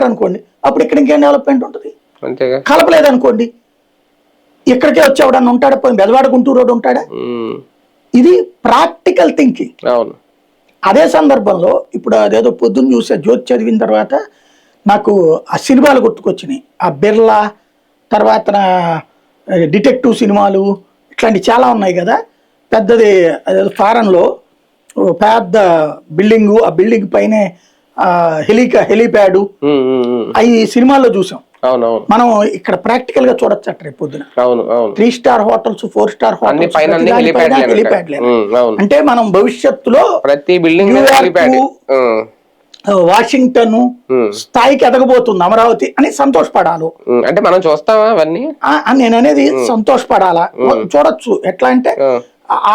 అనుకోండి, అప్పుడు ఇక్కడ ఇంకేం డెవలప్మెంట్ ఉంటుంది? అంతేగా. కలపలేదనుకోండి, ఇక్కడికే వచ్చి ఎవడన్నా ఉంటాడా? పోయి బెదవాడ గుంటూరు రోడ్డు ఉంటాడా? ఇది ప్రాక్టికల్ థింకింగ్. అవును. అదే సందర్భంలో ఇప్పుడు అదేదో పొద్దున్న చూసే జ్యోతి చదివిన తర్వాత నాకు ఆ సినిమాలు గుర్తుకొచ్చినాయి. ఆ బిర్లా తర్వాత డిటెక్టివ్ సినిమాలు ఇట్లాంటివి చాలా ఉన్నాయి కదా. పెద్దది అదేదో ఫారెన్లో పెద్ద బిల్డింగు, ఆ బిల్డింగ్ పైనే హెలీప్యాడు, అవి సినిమాల్లో చూసాం. మనం ఇక్కడ ప్రాక్టికల్ గా చూడొచ్చు అట్ట రేపు పొద్దున. 3 star hotels, 4 star hotels, helipad. అంటే మనం భవిష్యత్తులో ప్రతి బిల్డింగ్ వాషింగ్టన్ స్థాయికి ఎదగబోతుంది అమరావతి అని సంతోషపడాలి. అంటే మనం చూస్తామా అవన్నీ? నేను అనేది సంతోషపడాలా. చూడొచ్చు. ఎట్లా అంటే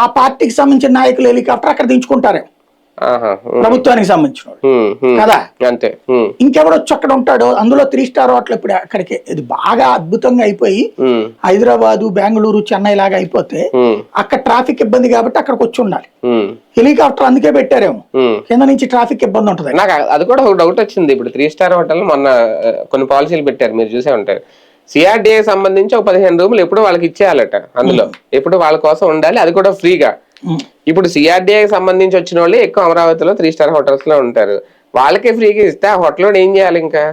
ఆ పార్టీకి సంబంధించిన నాయకులు హెలికాప్టర్ అక్కడ దించుకుంటారేమో, ప్రభుత్వానికి సంబంధించిన కదా. అంతే. ఇంకెవడొచ్చు అక్కడ ఉంటాడు. అందులో 3 స్టార్ హోటల్ ఇప్పుడు అక్కడికి ఇది బాగా అద్భుతంగా అయిపోయి హైదరాబాదు, బెంగళూరు, చెన్నై లాగా అయిపోతే అక్కడ ట్రాఫిక్ ఇబ్బంది కాబట్టి అక్కడికి వచ్చి ఉండాలి. హెలికాప్టర్ అందుకే పెట్టారేమో, కింద నుంచి ట్రాఫిక్ ఇబ్బంది ఉంటుంది. నాకు అది కూడా ఒక డౌట్ వచ్చింది. ఇప్పుడు 3 స్టార్ హోటల్ మొన్న కొన్ని పాలసీలు పెట్టారు, మీరు చూసే ఉంటారు. సిఆర్డీఏ సంబంధించి ఒక 15 రూములు ఎప్పుడు వాళ్ళకి ఇచ్చేయాలట, అందులో ఎప్పుడు వాళ్ళ కోసం ఉండాలి, అది కూడా ఫ్రీగా. ఇప్పుడు సిఆర్డీఏకి సంబంధించి వచ్చిన వాళ్ళు ఎక్కువ అమరావతిలో 3 స్టార్ హోటల్స్ లో ఉంటారు. వాళ్ళకే ఫ్రీగా ఇస్తే ఆ హోటల్ ఏం చేయాలి ఇంకా?